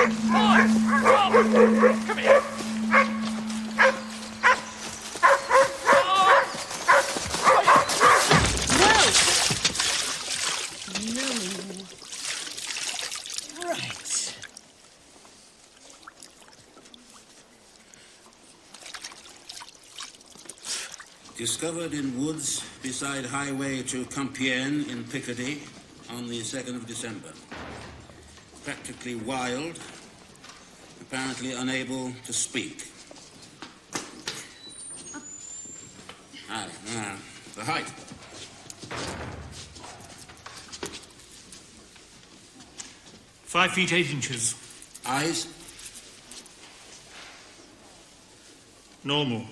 Come here. Discovered in woods beside highway to Compiègne in Picardy on the 2nd of December. Practically wild, apparently unable to speak. The height. 5 feet 8 inches. Eyes. Normal.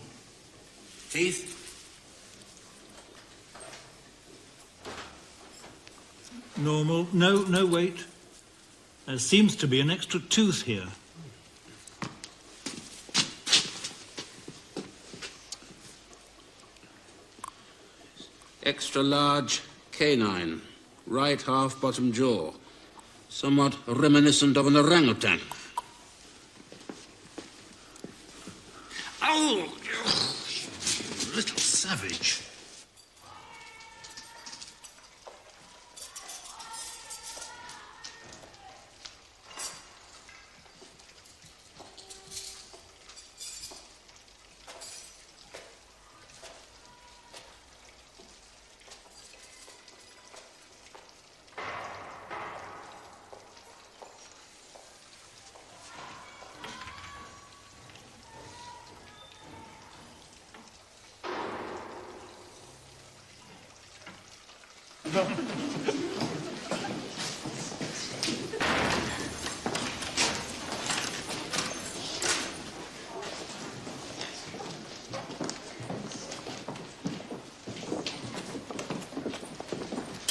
Teeth. Normal. No, wait. There seems to be an extra tooth here. Extra large canine. Right half bottom jaw. Somewhat reminiscent of an orangutan. Oh! Little savage.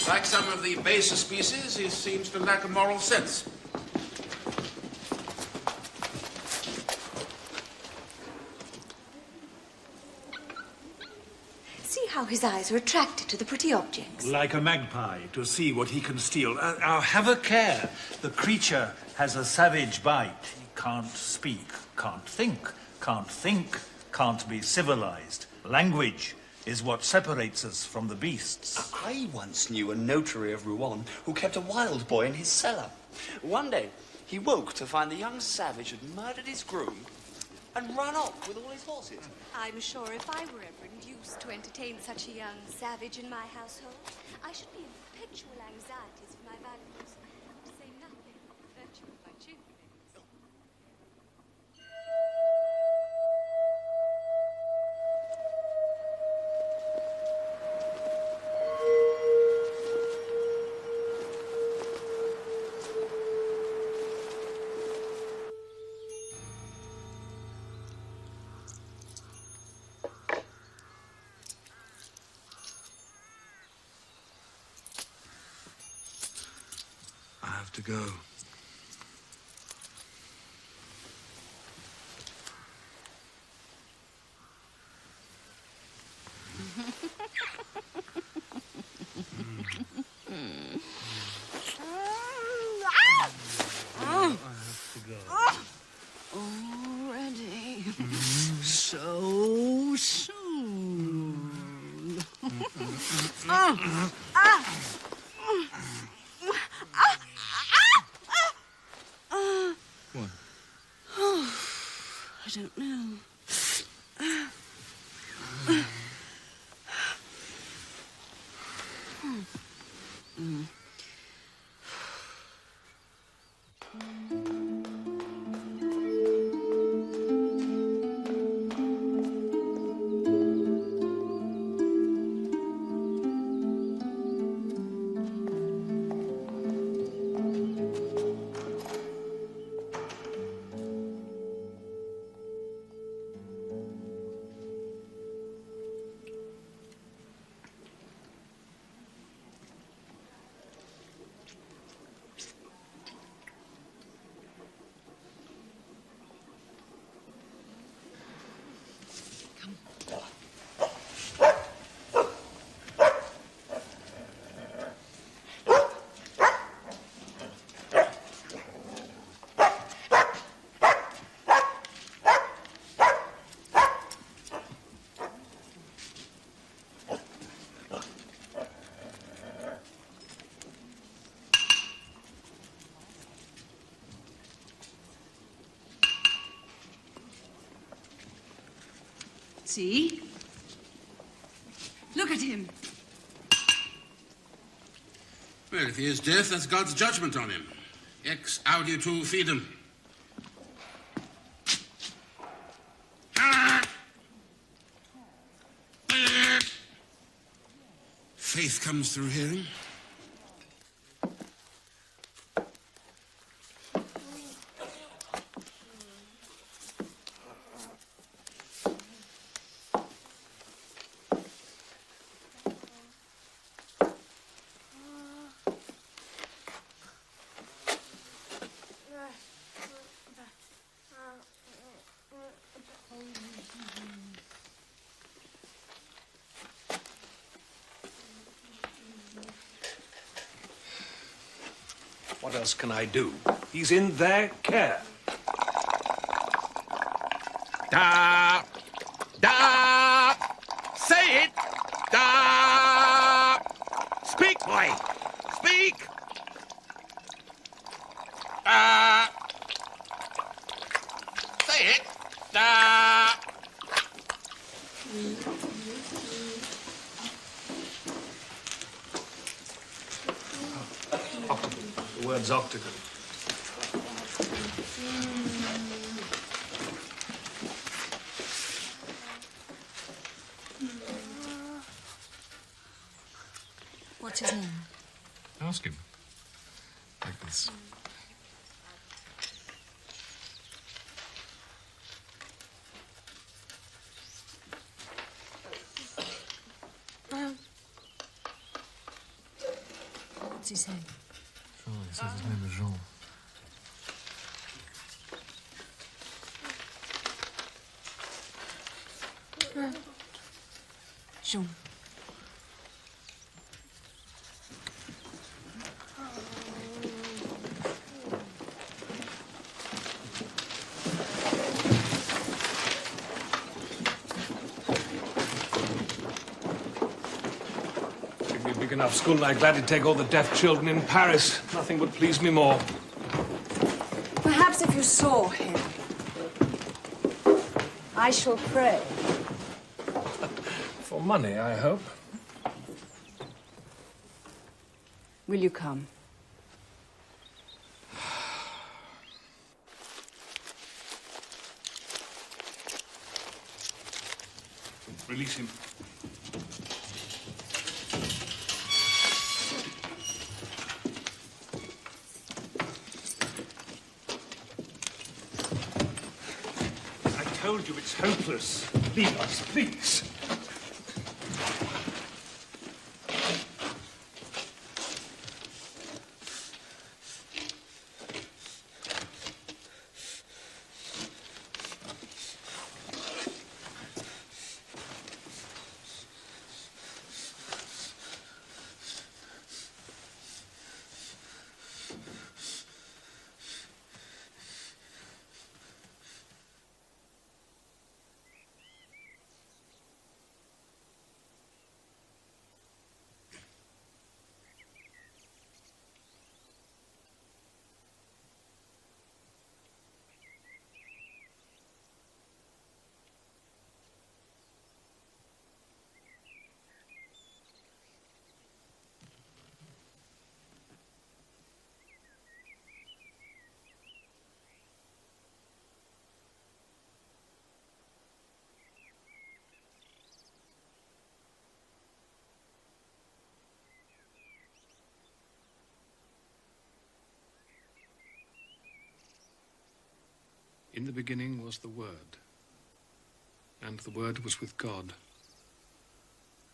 Like some of the baser species, he seems to lack a moral sense. See how his eyes are attracted to the pretty objects. Like a magpie, to see what he can steal. Have a care. The creature has a savage bite. He can't speak, can't think, can't be civilized. Language is what separates us from the beasts. I once knew a notary of Rouen who kept a wild boy in his cellar. One day, he woke to find the young savage had murdered his groom and run off with all his horses. I'm sure if I were ever induced to entertain such a young savage in my household, I should be in perpetual anxieties for my valuables, to say nothing of the virtue of my chambermaids. I have to go. Already. So soon. What? I don't know. See? Look at him. Well, if he is deaf, that's God's judgment on him. Ex auditu fidem. Faith comes through hearing. What else can I do? He's in their care. Da! Da! Say it! Da! Speak, boy! Speak! Da! Say it! Da! Octagon. The word's octagon. What's his name? Ask him. Like this. What's he saying? Sure, he says his name is Jean. Jean. Give me a big enough school like that, it'd take all the deaf children in Paris. Nothing would please me more. Perhaps if you saw him, I shall pray. For money, I hope. Will you come? Release him. I told you it's hopeless. Leave us, please. In the beginning was the Word, and the Word was with God,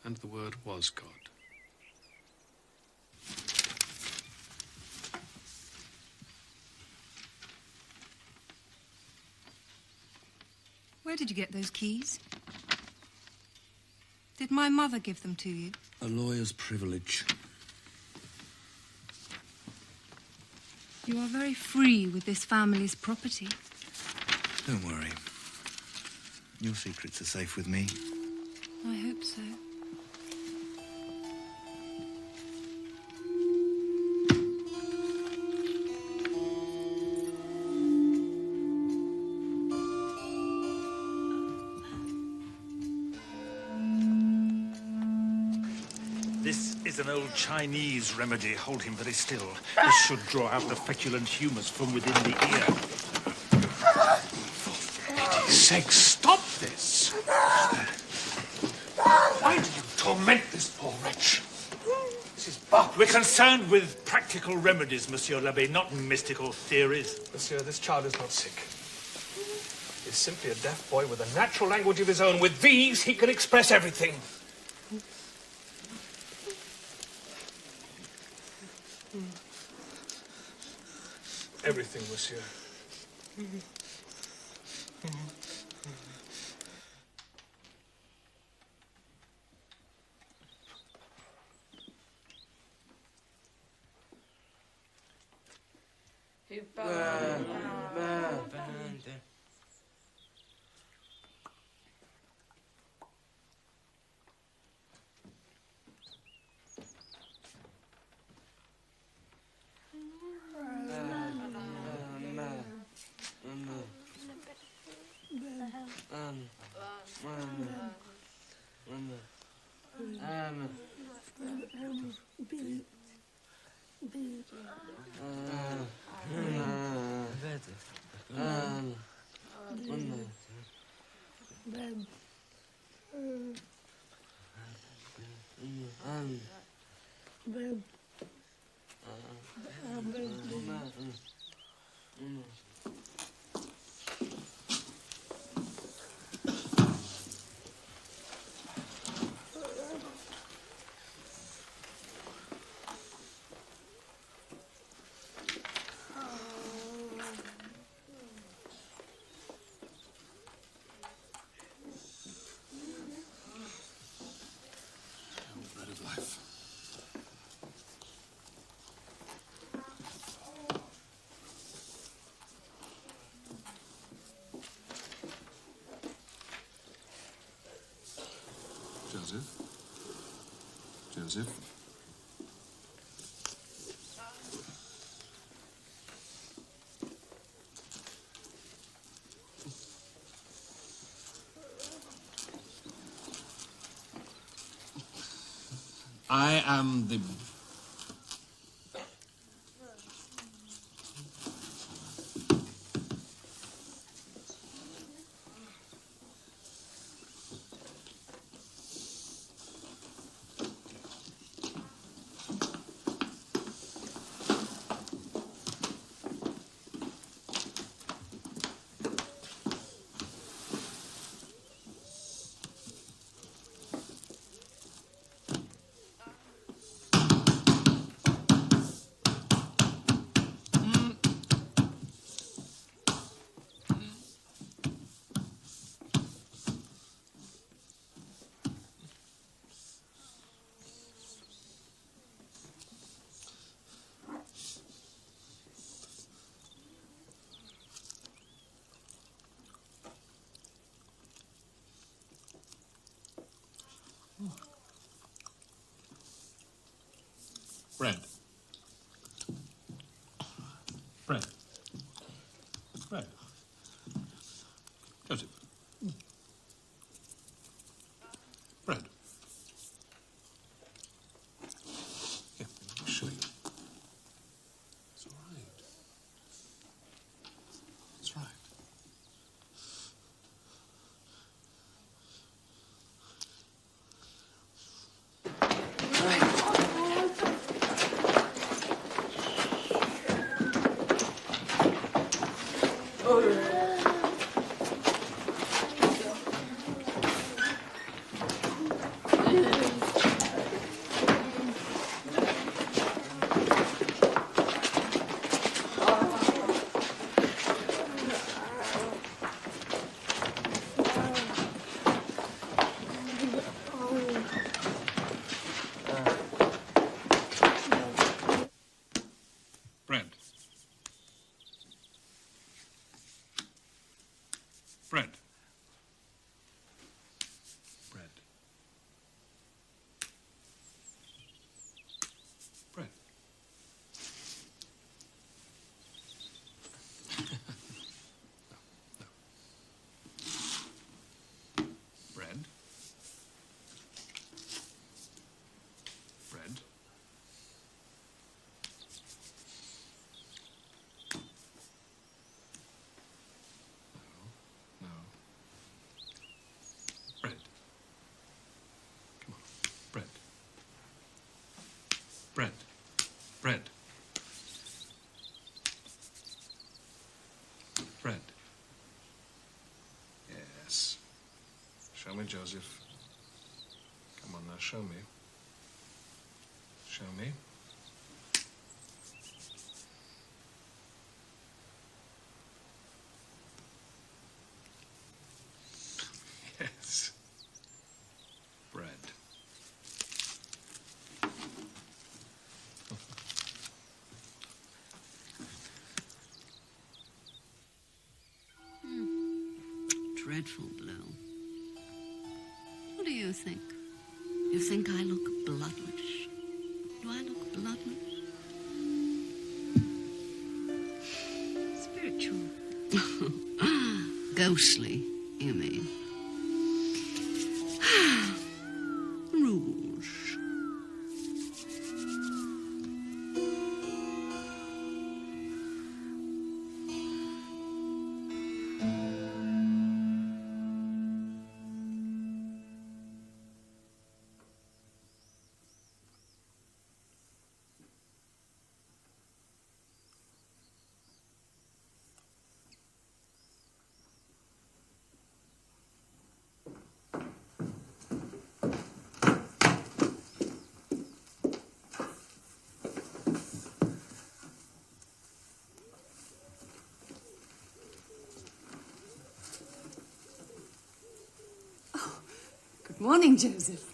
and the Word was God. Where did you get those keys? Did my mother give them to you? A lawyer's privilege. You are very free with this family's property. Don't worry. Your secrets are safe with me. I hope so. This is an old Chinese remedy. Hold him very still. This should draw out the feculent humours from within the ear. For pity's sake, stop this! Why do you torment this poor wretch? This is barbarous. We're concerned with practical remedies, Monsieur l'Abbé, not mystical theories. Monsieur, this child is not sick. He's simply a deaf boy with a natural language of his own. With these, he can express everything. Everything, monsieur. Joseph? I am the... Bread. Bread. Bread. Joseph. Bread. Here, I'll show you. It's all right. It's right. Bread. Bread. Bread. No. Bread. Bread. Bread. Bread. Yes. Show me, Joseph. Come on now, show me. Show me. Yes. Bread. Dreadful blow. What do you think? You think I look bloodless? Do I look bloodless? Spiritual. Ghostly, you mean? Rouge. Good morning, Joseph.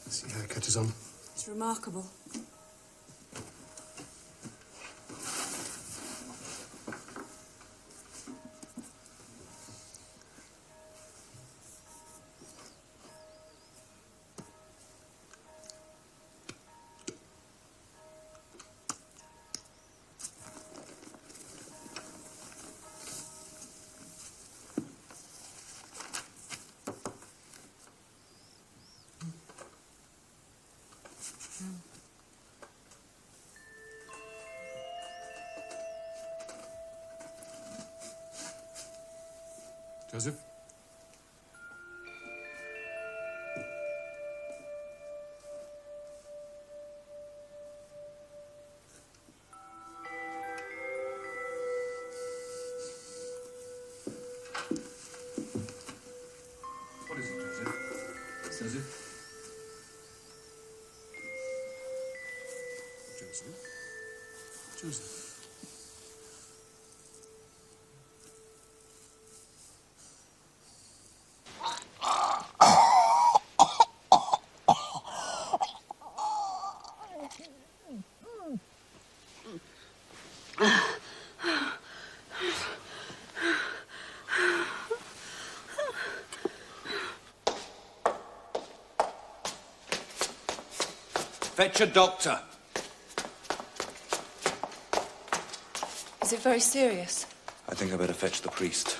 See how it catches on. It's remarkable. Joseph? What is it, Joseph? Joseph? Joseph? Joseph? Fetch a doctor. Is it very serious? I think I better fetch the priest.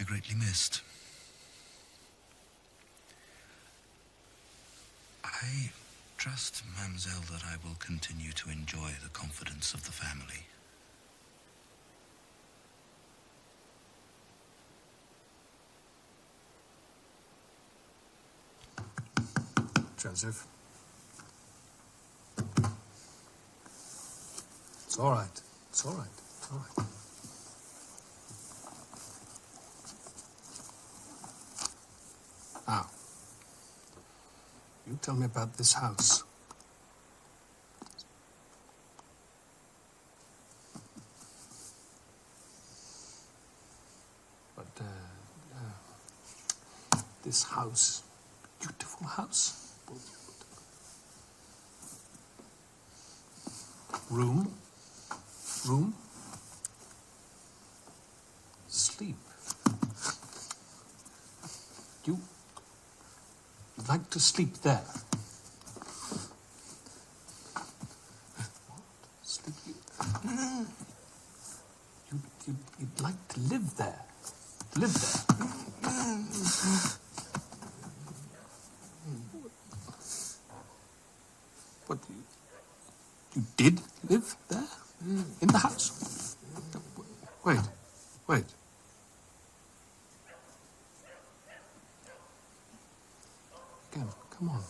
greatly missed. I trust, mademoiselle, that I will continue to enjoy the confidence of the family. Joseph. It's all right. It's all right. It's all right. Now, you tell me about this house. But, this house, beautiful house. Room, sleep. You'd like to sleep there. What? Sleep? You'd like to live there. Live there. What? You did live there? In the house? Wait. Again, come on.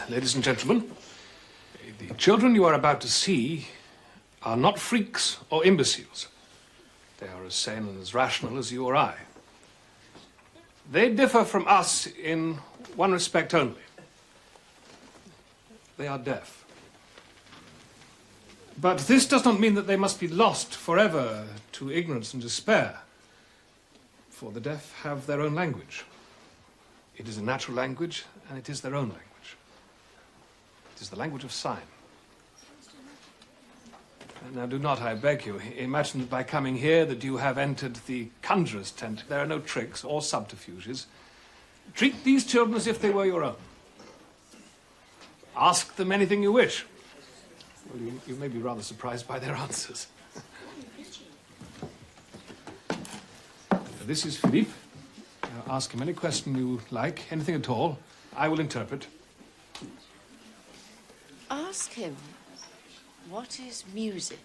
Ladies and gentlemen, the children you are about to see are not freaks or imbeciles. They are as sane and as rational as you or I. They differ from us in one respect only. They are deaf. But this does not mean that they must be lost forever to ignorance and despair, for the deaf have their own language. It is a natural language, and it is their own language. It is the language of sign. Now, do not, I beg you, imagine that by coming here that you have entered the conjurer's tent. There are no tricks or subterfuges. Treat these children as if they were your own. Ask them anything you wish. Well, you may be rather surprised by their answers. This is Philippe. Ask him any question you like, anything at all. I will interpret. Ask him, what is music?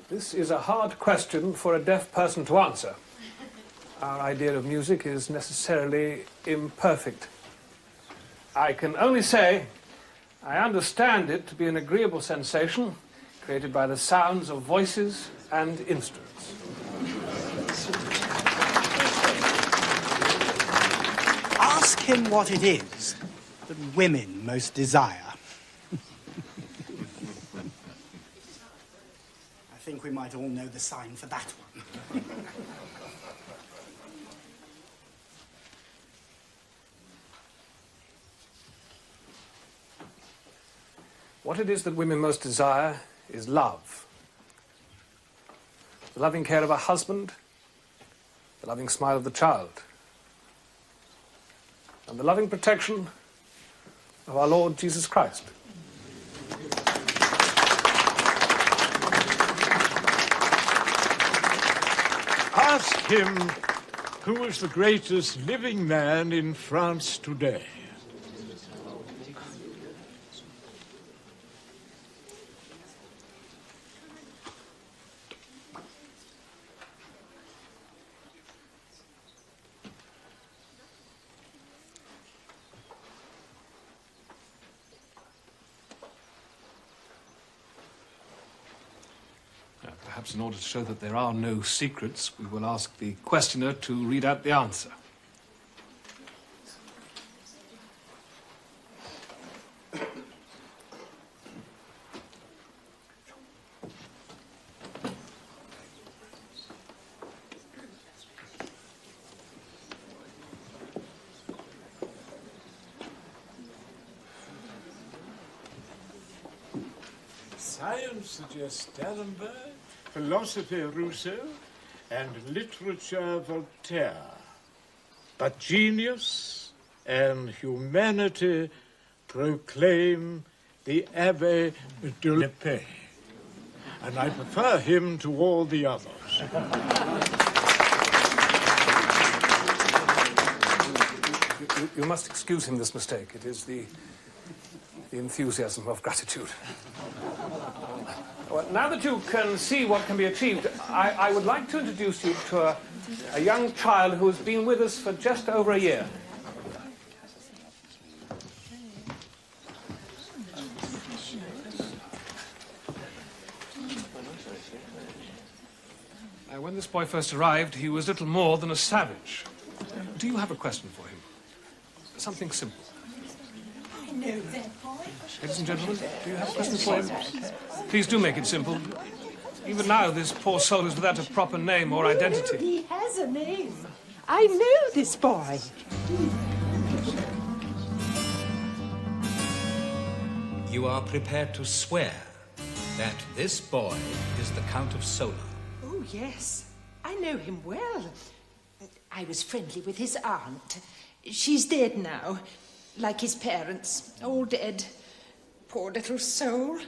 This is a hard question for a deaf person to answer. Our idea of music is necessarily imperfect. I can only say I understand it to be an agreeable sensation created by the sounds of voices and instruments. Ask him what it is that women most desire. I think we might all know the sign for that one. What it is that women most desire is love. The loving care of a husband, the loving smile of the child, and the loving protection of our Lord Jesus Christ. Ask him who is the greatest living man in France today. Perhaps in order to show that there are no secrets, we will ask the questioner to read out the answer. Science suggests D'Alembert, philosophy Rousseau, and literature Voltaire. But genius and humanity proclaim the Abbé de l'Épée, and I prefer him to all the others. You must excuse him this mistake. It is the enthusiasm of gratitude. Well, now that you can see what can be achieved, I would like to introduce you to a young child who has been with us for just over a year. When this boy first arrived, he was little more than a savage. Do you have a question for him? Something simple. I know that boy. Ladies and gentlemen, do you have a question for him? Please do make it simple. Even now, this poor soul is without a proper name or identity. He has a name. I know this boy. You are prepared to swear that this boy is the Count of Solar. Oh, yes. I know him well. I was friendly with his aunt. She's dead now, like his parents, all dead. Poor little soul.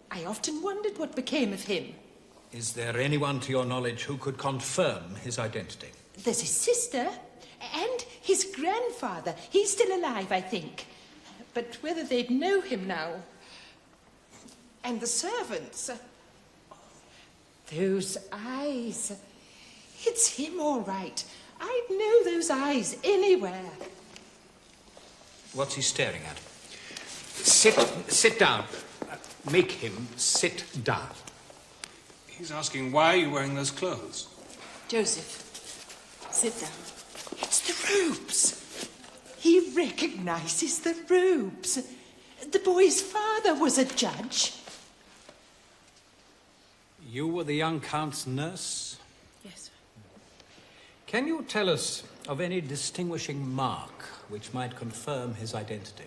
I often wondered what became of him. Is there anyone to your knowledge who could confirm his identity? There's his sister and his grandfather. He's still alive, I think. But whether they'd know him now. And the servants. Those eyes. It's him, all right. I'd know those eyes anywhere. What's he staring at? Sit down. Make him sit down. He's asking, why are you wearing those clothes? Joseph, sit down. It's the robes. He recognizes the robes. The boy's father was a judge. You were the young Count's nurse? Yes. Can you tell us of any distinguishing mark which might confirm his identity?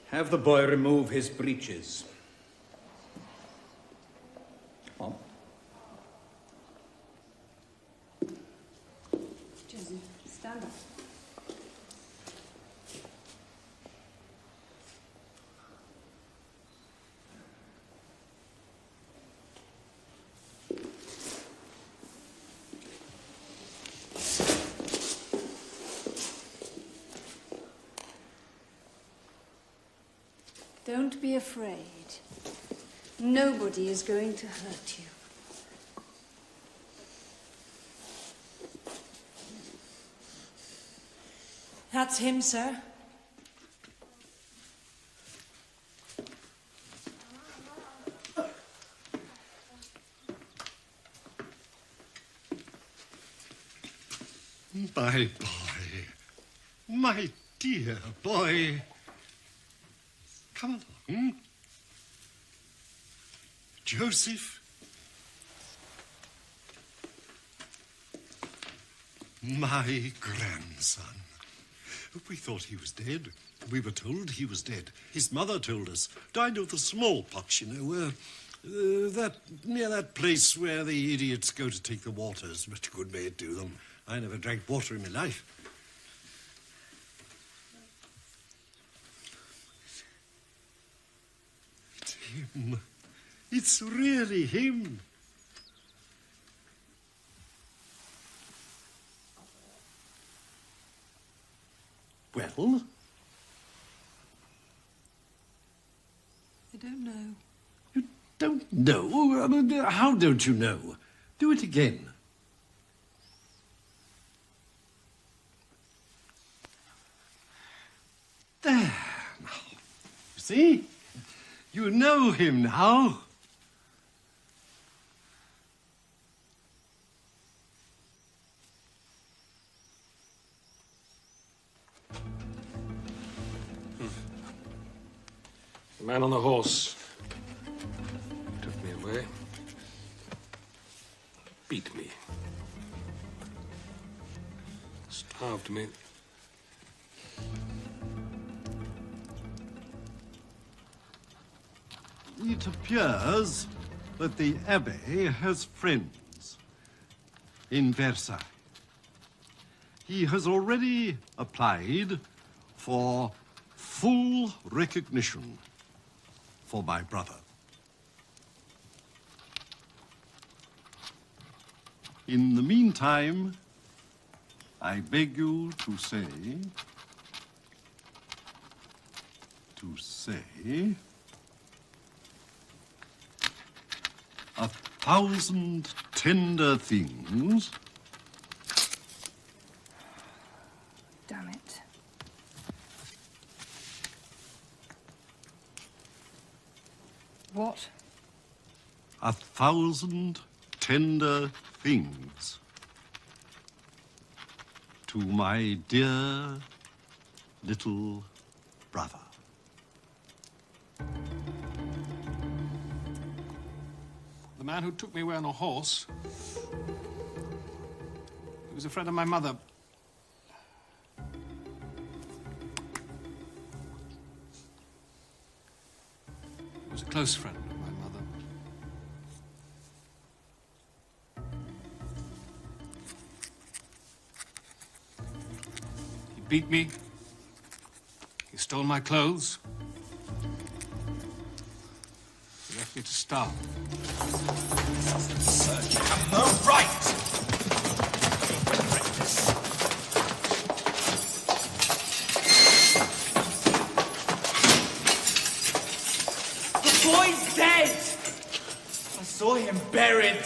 Have the boy remove his breeches. Come on. Joseph, stand up. Don't be afraid. Nobody is going to hurt you. That's him, sir. My boy. My dear boy. Come along. Joseph. My grandson. We thought he was dead. We were told he was dead. His mother told us. Died of the smallpox, you know. Near that place where the idiots go to take the waters. Much good may it do them. I never drank water in my life. It's him. It's really him. Well? I don't know. You don't know? I mean, how don't you know? Do it again. See? You know him now. The man on the horse took me away, beat me, starved me. It appears that the Abbé has friends in Versailles. He has already applied for full recognition for my brother. In the meantime, I beg you to say, a thousand tender things. Damn it. What? A thousand tender things to my dear little brother. The man who took me away on a horse, he was a friend of my mother. He was a close friend of my mother. He beat me. He stole my clothes. He left me to starve. Sir, you have no right! The boy's dead! I saw him buried.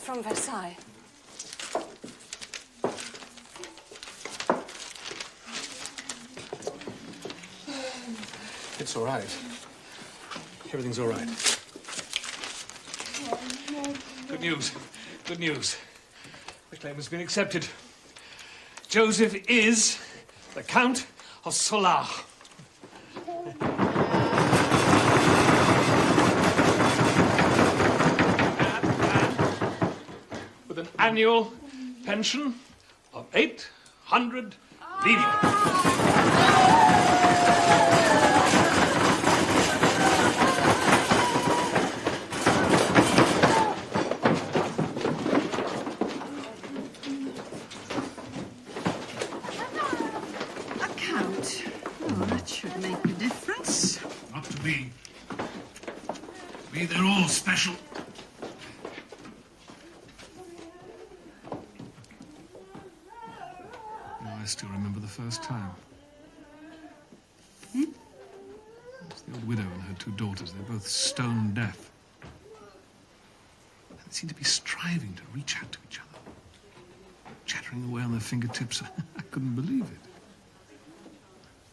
From Versailles. It's all right. Everything's all right. Good news. Good news. The claim has been accepted. Joseph is the Count of Solar. With an annual pension of 800 livres. They're all special. I still remember the first time. Hmm? It's the old widow and her two daughters. They're both stone deaf. And they seem to be striving to reach out to each other. Chattering away on their fingertips. I couldn't believe it.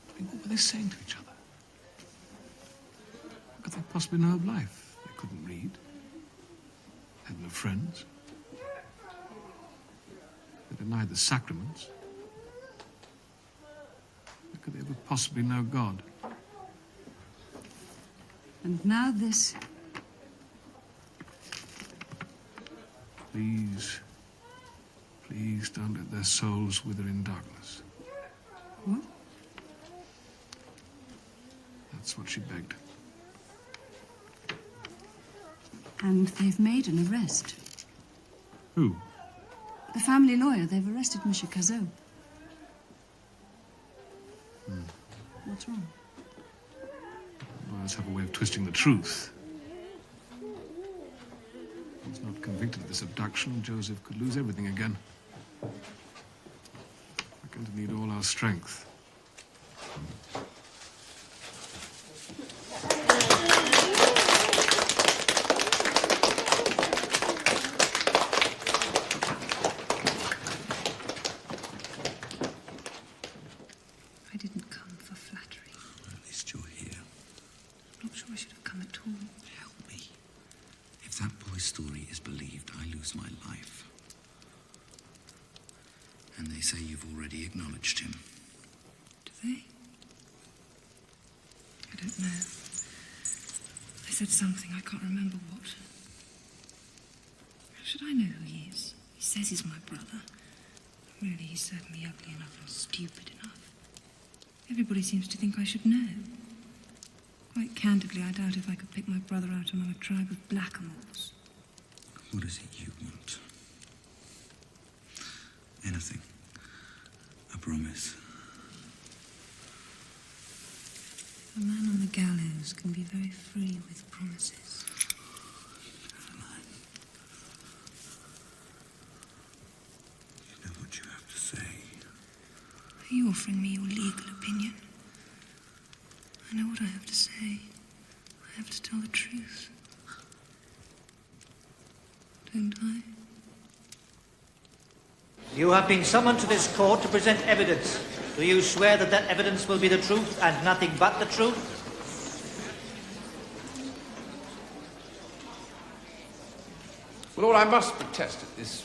I mean, what were they saying to each other? How could they possibly know of life? They couldn't read. Had no friends. They denied the sacraments. How could they ever possibly know God? And now this. Please, please don't let their souls wither in darkness. What? That's what she begged. And they've made an arrest. Who? The family lawyer. They've arrested Monsieur Cazot. What's wrong? Lawyers have a way of twisting the truth. he's not convicted of this abduction, Joseph could lose everything again. We're going to need all our strength. I didn't come for flattery. Well, at least you're here. I'm not sure I should have come at all. Help me. If that boy's story is believed, I lose my life. And they say you've already acknowledged him. Do they? I don't know. I said something, I can't remember what. How should I know who he is? He says he's my brother. Really, he's certainly ugly enough and stupid enough. Everybody seems to think I should know. Quite candidly, I doubt if I could pick my brother out among a tribe of blackamoors. What is it you want? Anything. A promise. A man on the gallows can be very free with promises. You know what you have to say. Are you offering me your legal opinion? I know what I have to say. I have to tell the truth. Don't I? You have been summoned to this court to present evidence. Do you swear that that evidence will be the truth and nothing but the truth? Well, Lord, I must protest at this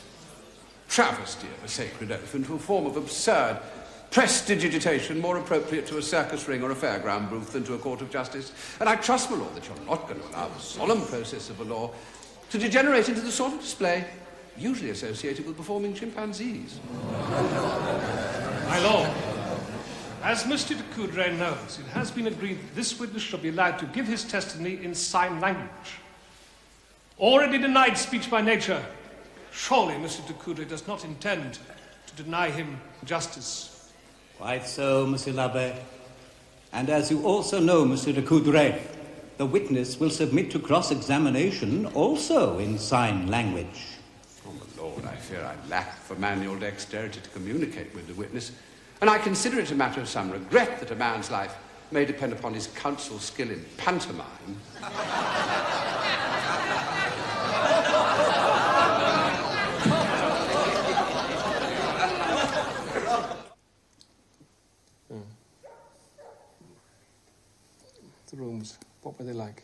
travesty of a sacred oath into a form of absurd prestidigitation more appropriate to a circus ring or a fairground booth than to a court of justice. And I trust, my Lord, that you're not going to allow the solemn process of a law to degenerate into the sort of display usually associated with performing chimpanzees. My lord, as Mr. de Coudray knows, it has been agreed that this witness shall be allowed to give his testimony in sign language. Already denied speech by nature, surely Mr. de Coudray does not intend to deny him justice. Quite so, Monsieur l'Abbé. And as you also know, Monsieur de Coudray, the witness will submit to cross-examination also in sign language. Oh, my Lord, I fear I lack the manual dexterity to communicate with the witness, and I consider it a matter of some regret that a man's life may depend upon his counsel's skill in pantomime. The rooms, what were they like?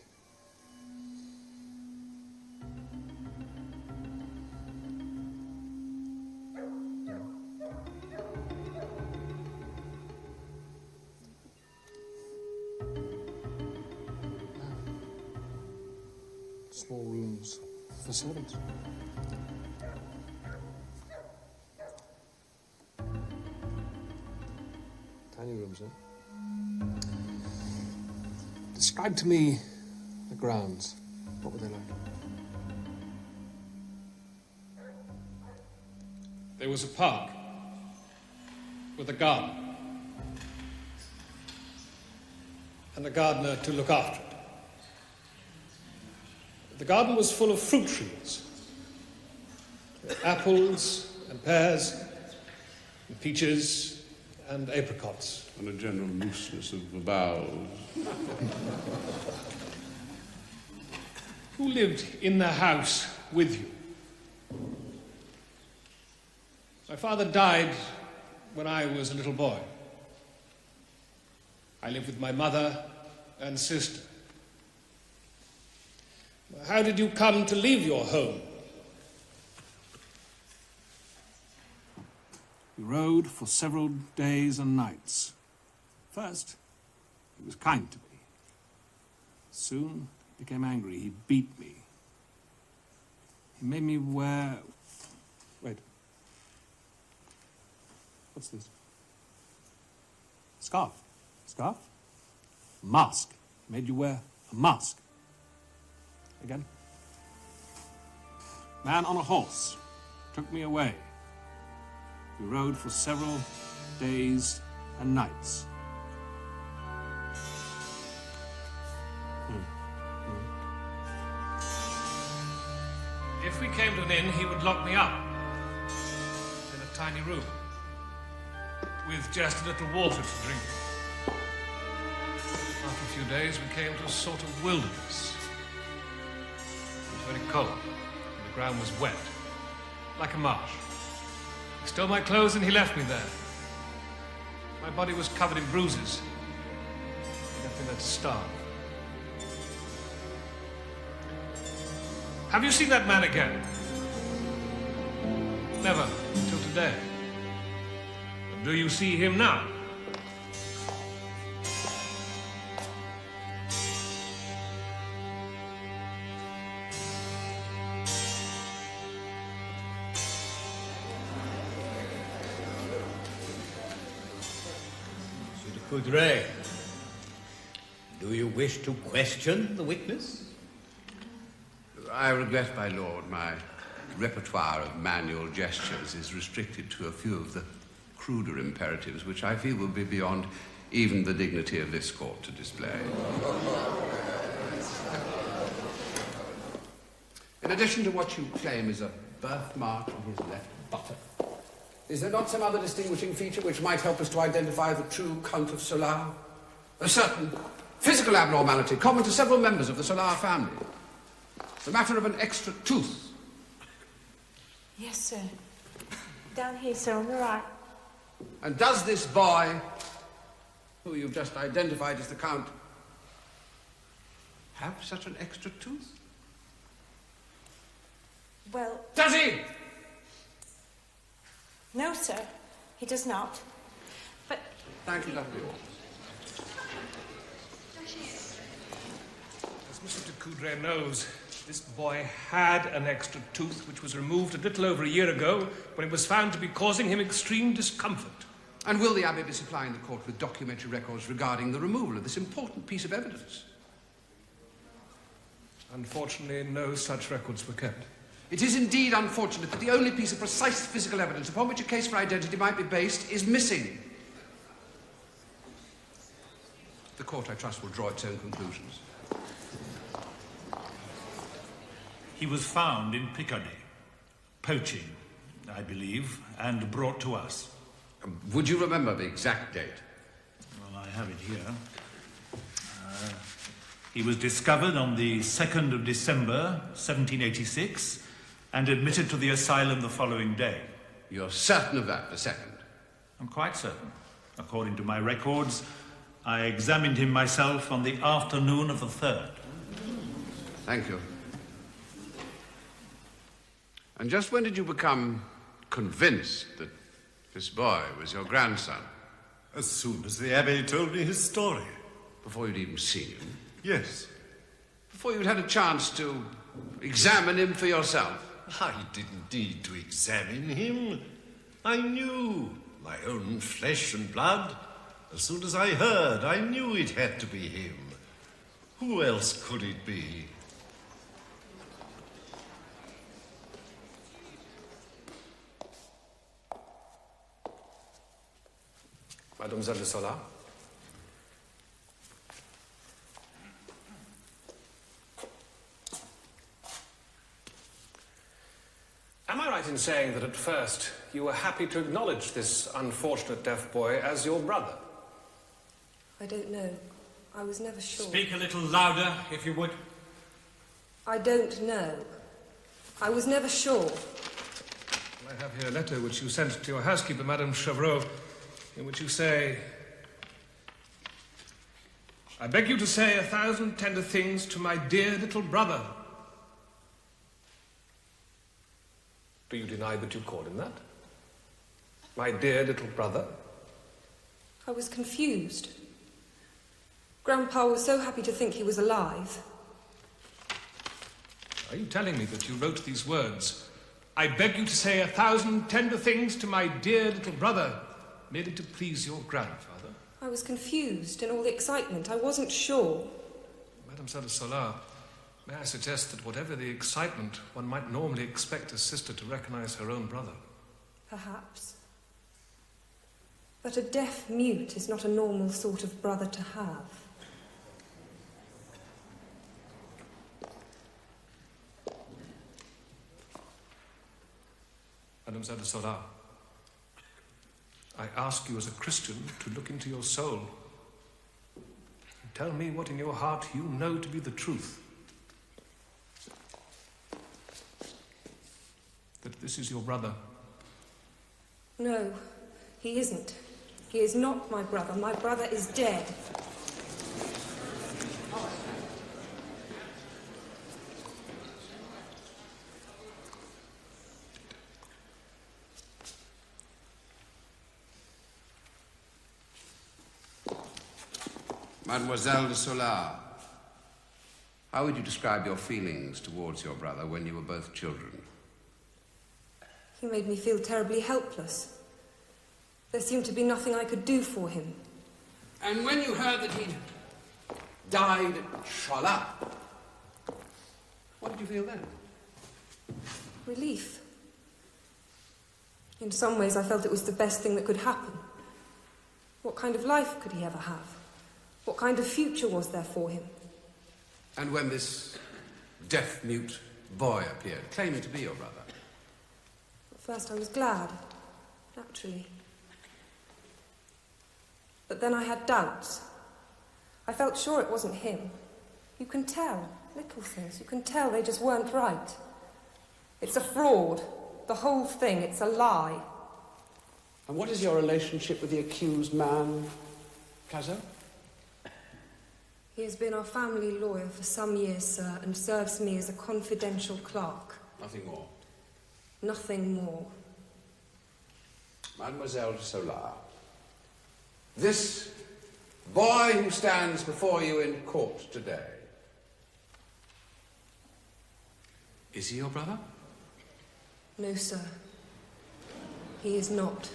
Small rooms for servants. Tiny rooms, huh? Describe to me the grounds. What were they like? There was a park with a garden and a gardener to look after it. The garden was full of fruit trees, apples and pears and peaches and apricots. And a general looseness of the bowels. Who lived in the house with you? My father died when I was a little boy. I lived with my mother and sister. How did you come to leave your home? We rode for several days and nights. First, he was kind to me. Soon, he became angry. He beat me. He made me wear... Wait. What's this? Scarf. Scarf? Mask. He made you wear a mask. Again. Man on a horse took me away. We rode for several days and nights. If we came to an inn, he would lock me up in a tiny room with just a little water to drink. After a few days, we came to a sort of wilderness. It was very cold, and the ground was wet, like a marsh. He stole my clothes and he left me there. My body was covered in bruises. He left me there to starve. Have you seen that man again? Never, until today. But do you see him now? Monsieur de Coudray, do you wish to question the witness? I regret, my lord, my repertoire of manual gestures is restricted to a few of the cruder imperatives, which I feel will be beyond even the dignity of this court to display. In addition to what you claim is a birthmark on his left buttock, is there not some other distinguishing feature which might help us to identify the true Count of Solar? A certain physical abnormality common to several members of the Solar family. The matter of an extra tooth. Yes, sir. Down here, sir, on the right. And does this boy, who you've just identified as the Count, have such an extra tooth? Well... Does he? No, sir. He does not. But... Thank you, lovely. As Mr. de Coudray knows, this boy had an extra tooth which was removed a little over a year ago when it was found to be causing him extreme discomfort. And will the Abbé be supplying the court with documentary records regarding the removal of this important piece of evidence? Unfortunately, no such records were kept. It is indeed unfortunate that the only piece of precise physical evidence upon which a case for identity might be based is missing. The court, I trust, will draw its own conclusions. He was found in Picardy, poaching, I believe, and brought to us. Would you remember the exact date? Well, I have it here. He was discovered on the 2nd of December, 1786, and admitted to the asylum the following day. You're certain of that, the 2nd? I'm quite certain. According to my records, I examined him myself on the afternoon of the 3rd. Thank you. And just when did you become convinced that this boy was your grandson? As soon as the Abbé told me his story. Before you'd even seen him? Yes. Before you'd had a chance to examine him for yourself? I didn't need to examine him. I knew, my own flesh and blood. As soon as I heard, I knew it had to be him. Who else could it be? Mademoiselle de Solar? Am I right in saying that at first you were happy to acknowledge this unfortunate deaf boy as your brother? I don't know. I was never sure. Speak a little louder, if you would. I don't know. I was never sure. I have here a letter which you sent to your housekeeper, Madame Chevreau, in which you say, I beg you to say 1,000 tender things to my dear little brother. Do you deny that you called him that? My dear little brother? I was confused. Grandpa was so happy to think he was alive. Are you telling me that you wrote these words? I beg you to say 1,000 tender things to my dear little brother, merely to please your grandfather? I was confused in all the excitement. I wasn't sure. Mademoiselle de Solar, may I suggest that whatever the excitement, one might normally expect a sister to recognize her own brother. Perhaps. But a deaf mute is not a normal sort of brother to have. Mademoiselle de Solar. I ask you as a Christian to look into your soul. And tell me what in your heart you know to be the truth. That this is your brother. No, he isn't. He is not my brother. My brother is dead. Mademoiselle de Solar, how would you describe your feelings towards your brother when you were both children? He made me feel terribly helpless. There seemed to be nothing I could do for him. And when you heard that he'd died at Schiller, what did you feel then? Relief. In some ways, I felt it was the best thing that could happen. What kind of life could he ever have? What kind of future was there for him? And when this deaf-mute boy appeared, claiming to be your brother? At first I was glad, naturally. But then I had doubts. I felt sure it wasn't him. You can tell, little things, you can tell they just weren't right. It's a fraud. The whole thing, it's a lie. And what is your relationship with the accused man, Cazo? He has been our family lawyer for some years, sir, and serves me as a confidential clerk. Nothing more. Nothing more. Mademoiselle de Solar, this boy who stands before you in court today, is he your brother? No, sir. He is not.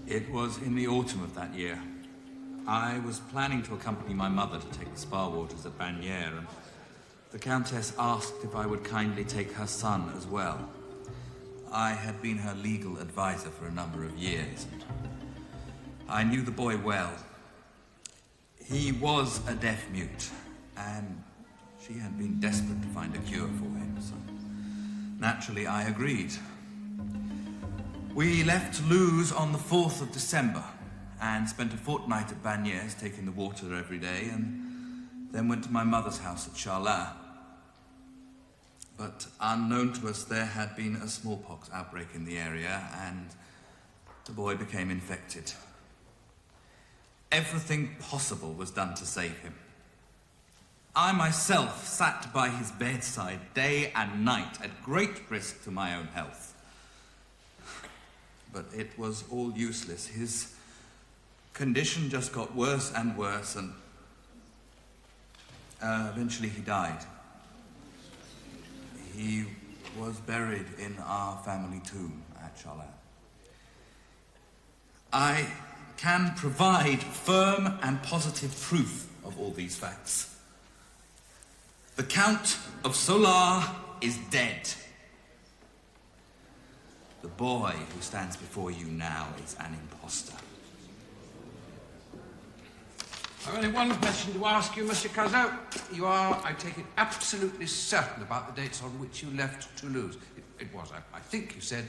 It was in the autumn of that year. I was planning to accompany my mother to take the spa waters at Bagnères, and the Countess asked if I would kindly take her son as well. I had been her legal advisor for a number of years, and I knew the boy well. He was a deaf mute, and she had been desperate to find a cure for him, so naturally I agreed. We left Lewes on the 4th of December and spent a fortnight at Bagnères taking the water every day, and then went to my mother's house at Charlin. But unknown to us, there had been a smallpox outbreak in the area, and the boy became infected. Everything possible was done to save him. I myself sat by his bedside day and night at great risk to my own health. But it was all useless. His condition just got worse and worse, and eventually he died. He was buried in our family tomb at Charlin. I can provide firm and positive proof of all these facts. The Count of Solar is dead. The boy who stands before you now is an impostor. I've only one question to ask you, Monsieur Cazot. You are, I take it, absolutely certain about the dates on which you left Toulouse. It was, I think you said,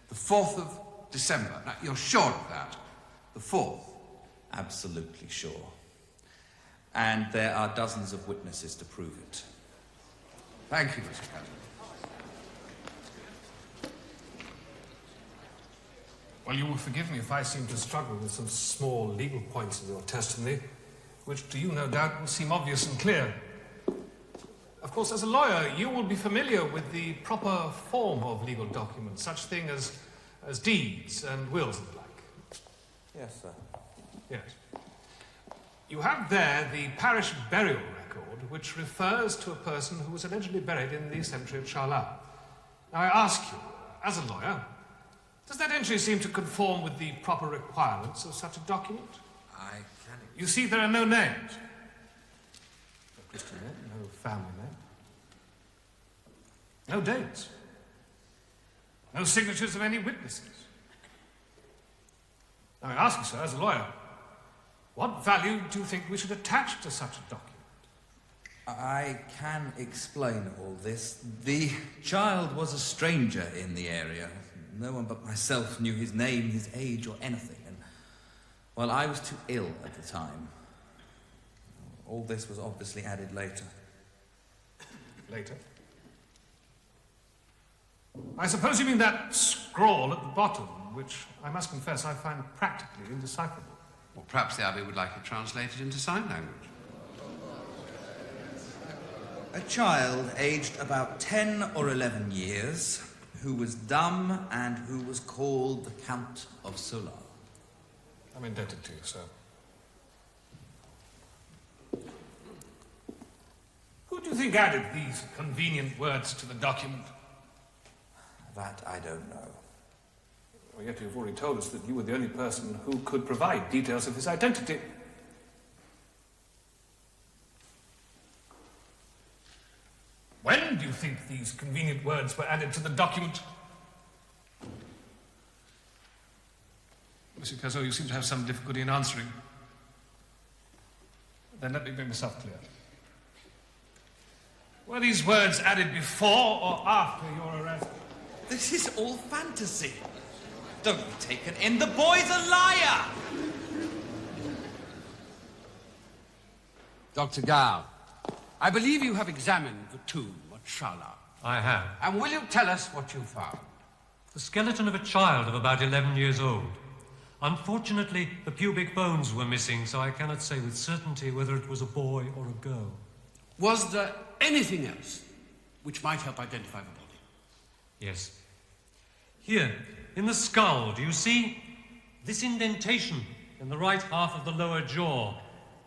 the 4th of December. Now, you're sure of that? The 4th? Absolutely sure. And there are dozens of witnesses to prove it. Thank you, Mr. Cazot. Well, you will forgive me if I seem to struggle with some small legal points in your testimony, which to you, no doubt, will seem obvious and clear. Of course, as a lawyer, you will be familiar with the proper form of legal documents, such thing as deeds and wills and the like. Yes, sir. Yes. You have there the parish burial record, which refers to a person who was allegedly buried in the cemetery at Charlin. Now, I ask you, as a lawyer, does that entry seem to conform with the proper requirements of such a document? I can... You see, there are no names. No Christian name, no family name. No dates. No signatures of any witnesses. Now, I ask you, sir, as a lawyer, what value do you think we should attach to such a document? I can explain all this. The child was a stranger in the area. No one but myself knew his name, his age, or anything. And, well, I was too ill at the time. All this was obviously added later. Later? I suppose you mean that scrawl at the bottom, which I must confess I find practically indecipherable. Or perhaps the Abbey would like it translated into sign language. A child aged about 10 or 11 years, who was dumb and who was called the Count of Solar. I'm indebted to you, sir. Who do you think added these convenient words to the document? That I don't know. Well, yet you've already told us that you were the only person who could provide details of his identity. When do you think these convenient words were added to the document? Monsieur Cazot, you seem to have some difficulty in answering. Then let me make myself clear. Were these words added before or after your arrest? This is all fantasy. Don't be taken in. The boy's a liar! Dr. Gao, I believe you have examined the tomb at Charlin. I have. And will you tell us what you found? The skeleton of a child of about 11 years old. Unfortunately, the pubic bones were missing, so I cannot say with certainty whether it was a boy or a girl. Was there anything else which might help identify the body? Yes. Here, in the skull, do you see? This indentation in the right half of the lower jaw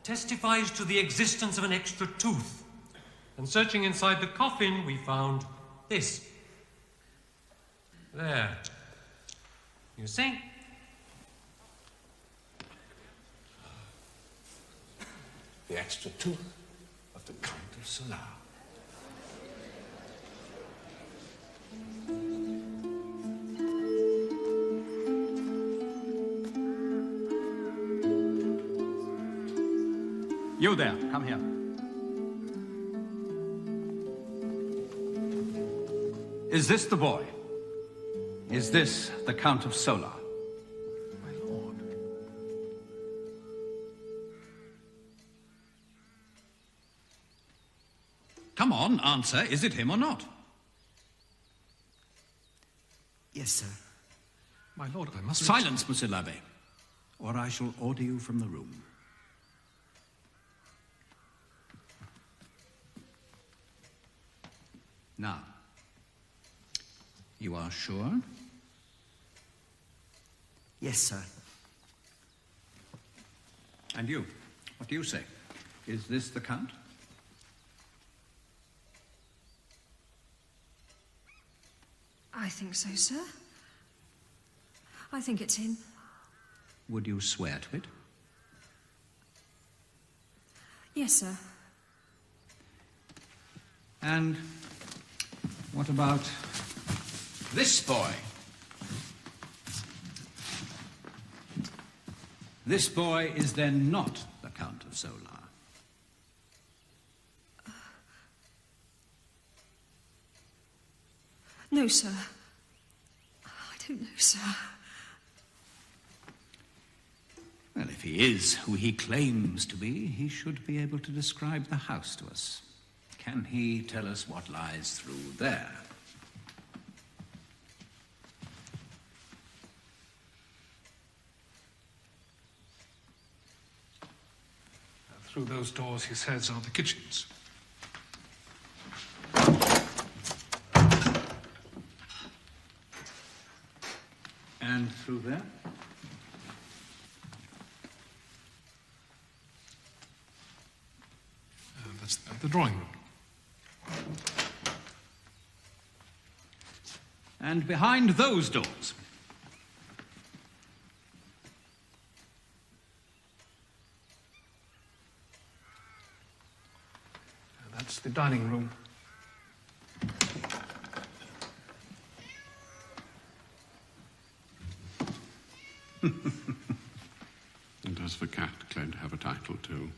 testifies to the existence of an extra tooth. And searching inside the coffin, we found this. There. You see? The extra tooth of the Count of Solar. You there, come here. Is this the boy? Is this the Count of Solar? My lord. Come on, answer. Is it him or not? Yes, sir. My lord, I must... Silence, Monsieur l'Abbé, or I shall order you from the room. Now, you are sure? Yes, sir. And you, what do you say? Is this the Count? I think so, sir. I think it's him. Would you swear to it? Yes, sir. And what about this boy? This boy is then not the Count of Solar. No, sir. I don't know, sir. Well, if he is who he claims to be, he should be able to describe the house to us. Can he tell us what lies through there? Through those doors, he says, are the kitchens. And through there? That's the drawing room. And behind those doors? That's the dining room. And does the cat claim to have a title too?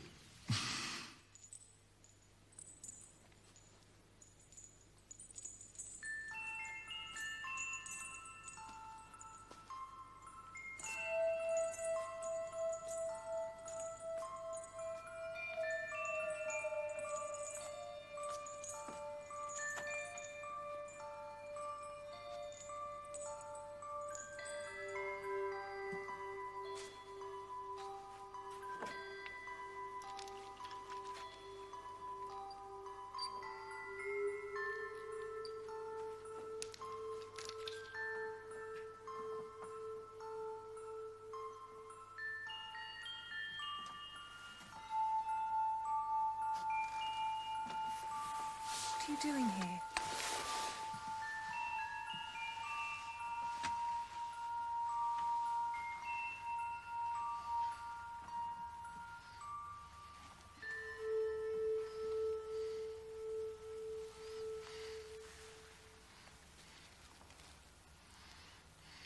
What are you doing here?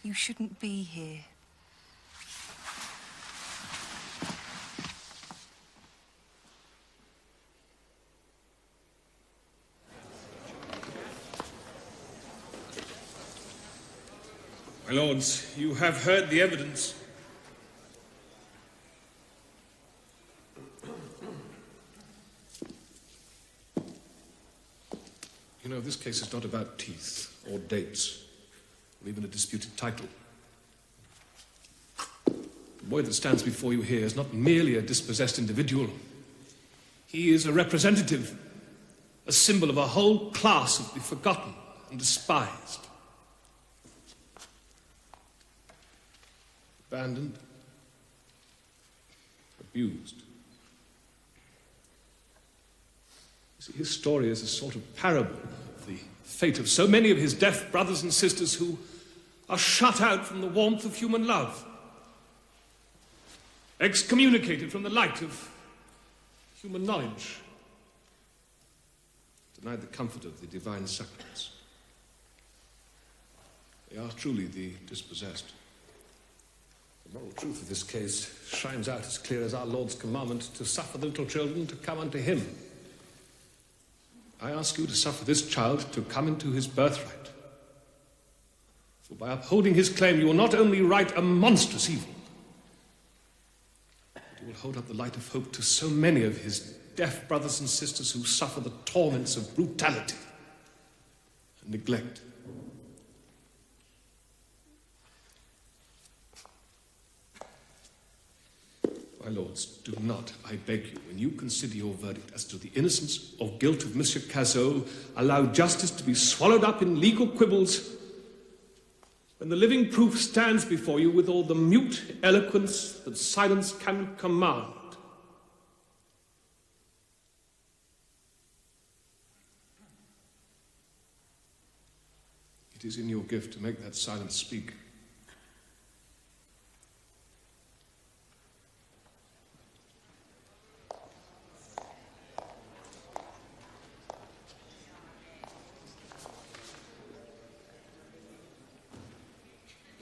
You shouldn't be here. My lords, you have heard the evidence. You know, this case is not about teeth or dates, or even a disputed title. The boy that stands before you here is not merely a dispossessed individual. He is a representative, a symbol of a whole class of the forgotten and despised. Abandoned, abused. You see, his story is a sort of parable of the fate of so many of his deaf brothers and sisters who are shut out from the warmth of human love, excommunicated from the light of human knowledge, denied the comfort of the divine sacraments. They are truly the dispossessed. The moral truth of this case shines out as clear as our Lord's commandment to suffer the little children to come unto him. I ask you to suffer this child to come into his birthright. For by upholding his claim, you will not only right a monstrous evil, but you will hold up the light of hope to so many of his deaf brothers and sisters who suffer the torments of brutality and neglect. My lords, do not, I beg you, when you consider your verdict as to the innocence or guilt of Monsieur Cazot, allow justice to be swallowed up in legal quibbles when the living proof stands before you with all the mute eloquence that silence can command. It is in your gift to make that silence speak.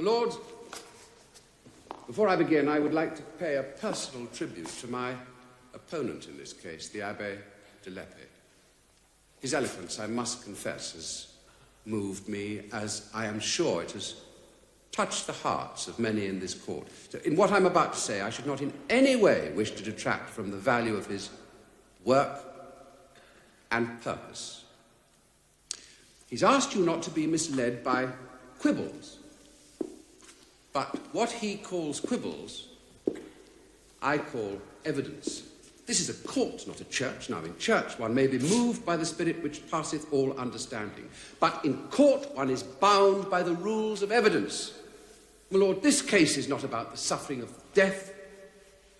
Lords, before I begin, I would like to pay a personal tribute to my opponent in this case, the Abbé de l'Épée. His eloquence, I must confess, has moved me, as I am sure it has touched the hearts of many in this court. So in what I'm about to say, I should not in any way wish to detract from the value of his work and purpose. He's asked you not to be misled by quibbles. But what he calls quibbles, I call evidence. This is a court, not a church. Now, in church, one may be moved by the spirit which passeth all understanding. But in court, one is bound by the rules of evidence. My lord, this case is not about the suffering of death,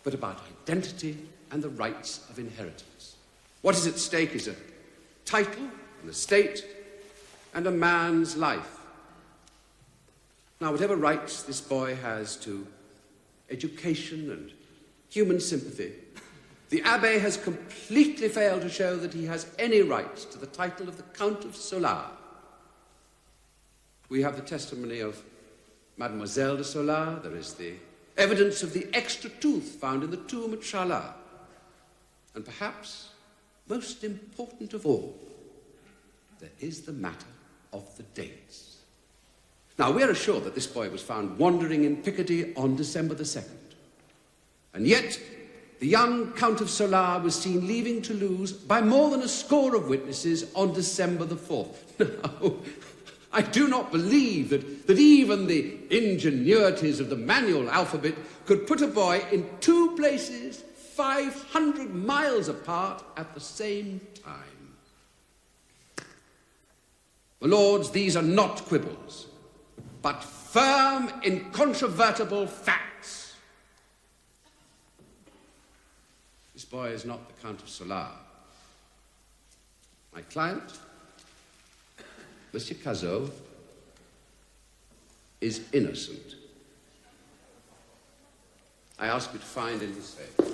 but about identity and the rights of inheritance. What is at stake is a title, an estate, and a man's life. Now, whatever rights this boy has to education and human sympathy, the Abbé has completely failed to show that he has any rights to the title of the Count of Solar. We have the testimony of Mademoiselle de Solar. There is the evidence of the extra tooth found in the tomb at Charlat. And perhaps, most important of all, there is the matter of the dates. Now, we are assured that this boy was found wandering in Picardy on December the 2nd. And yet, the young Count of Solar was seen leaving Toulouse by more than a score of witnesses on December the 4th. Now, I do not believe that even the ingenuities of the manual alphabet could put a boy in two places 500 miles apart at the same time. My lords, these are not quibbles, but firm, incontrovertible facts. This boy is not the Count of Solar. My client, Monsieur Cazot, is innocent. I ask you to find in his favor.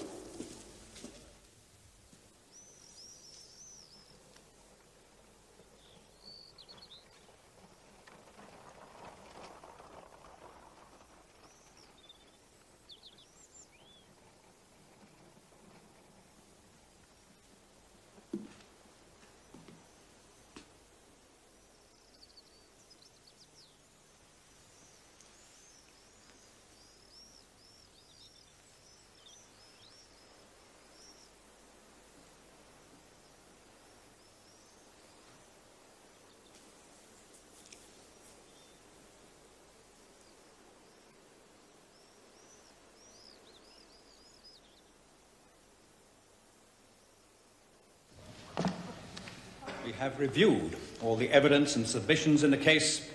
We have reviewed all the evidence and submissions in the case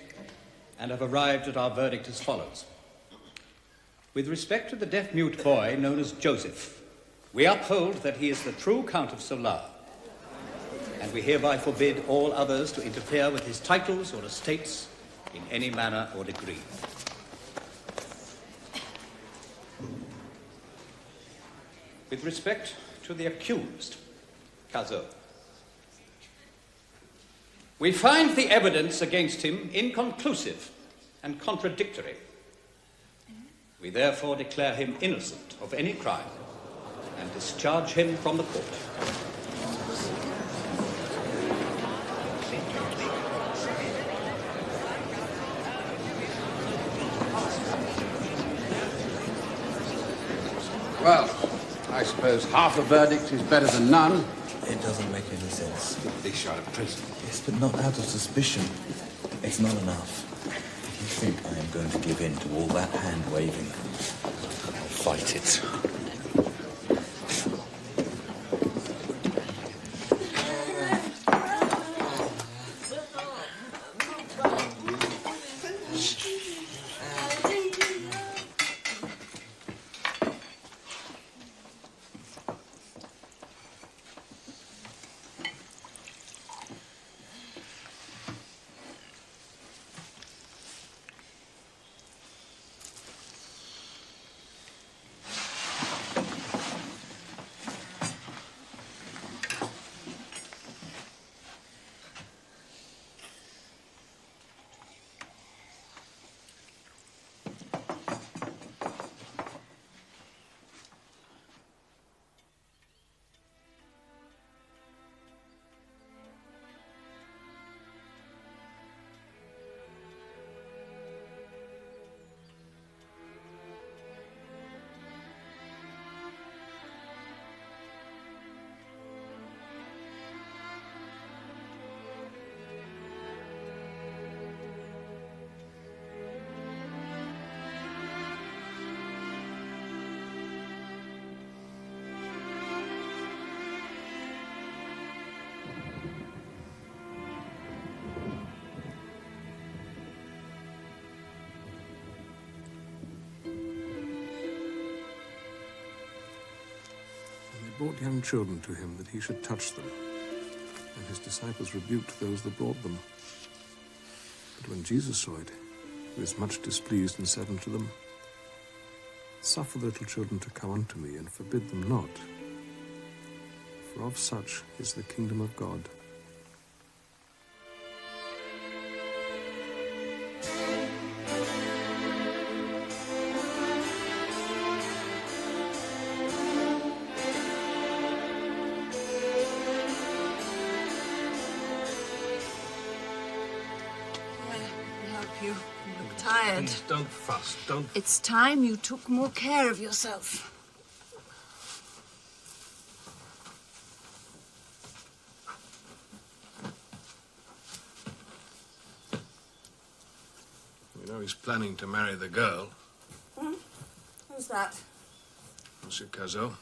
and have arrived at our verdict as follows. With respect to the deaf-mute boy known as Joseph, we uphold that he is the true Count of Solar, and we hereby forbid all others to interfere with his titles or estates in any manner or degree. With respect to the accused, Cazot, we find the evidence against him inconclusive and contradictory. We therefore declare him innocent of any crime and discharge him from the court. Well, I suppose half a verdict is better than none. It doesn't make any sense. At least you're out of prison. Yes, but not out of suspicion. It's not enough. If you think I am going to give in to all that hand-waving, I'll fight it. Brought young children to him that he should touch them, and his disciples rebuked those that brought them. But when Jesus saw it, he was much displeased and said unto them, Suffer the little children to come unto me, and forbid them not, for of such is the kingdom of God. Don't fuss, don't... It's time you took more care of yourself. You know he's planning to marry the girl. Hmm? Who's that? Monsieur Cazot.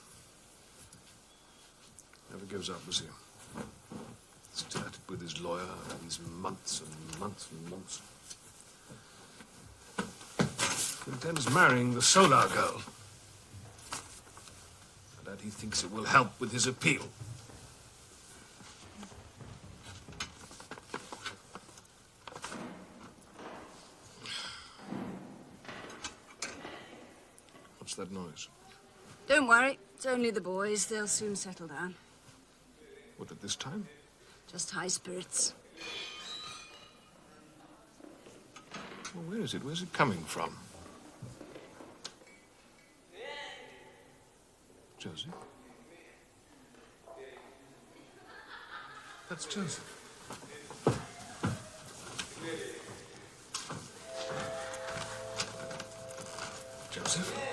Never gives up, does he? Started with his lawyer, these months and months and months. Intends marrying the Solar girl. And that he thinks it will help with his appeal. What's that noise? Don't worry, it's only the boys. They'll soon settle down. What, at this time? Just high spirits. Well, where is it? Where's it coming from? Joseph? That's Joseph. Joseph?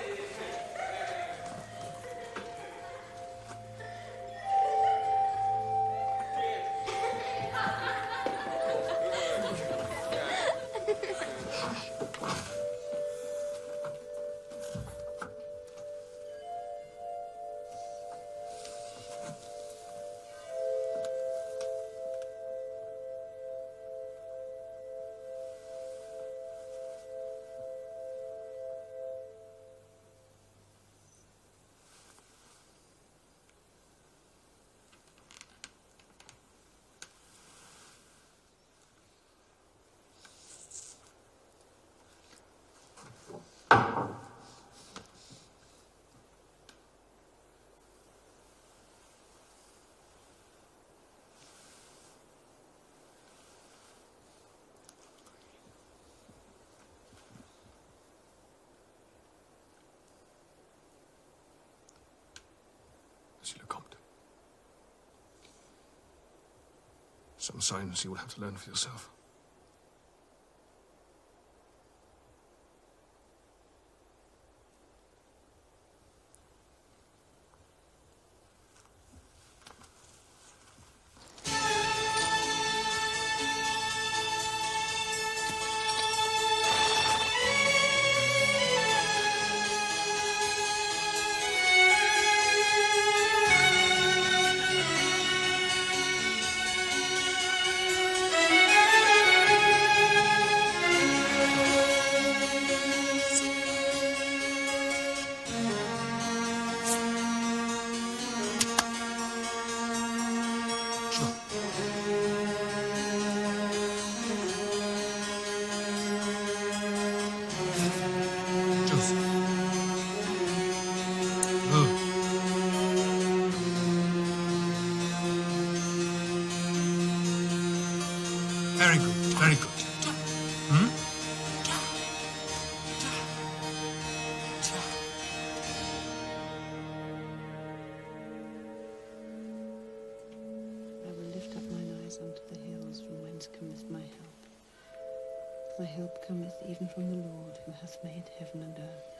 Some signs you will have to learn for yourself. Very good, very good. Hmm? I will lift up mine eyes unto the hills, from whence cometh my help. My help cometh even from the Lord, who hath made heaven and earth.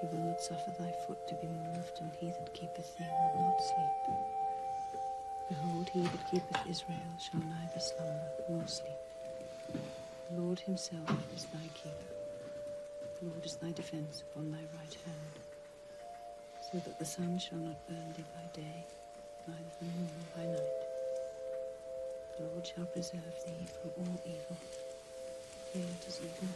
He will not suffer thy foot to be moved, and he that keepeth thee will not sleep. Behold, he that keepeth Israel shall neither slumber nor sleep. The Lord himself is thy keeper. The Lord is thy defence upon thy right hand, so that the sun shall not burn thee by day, neither the moon by night. The Lord shall preserve thee from all evil. Yea, it is even.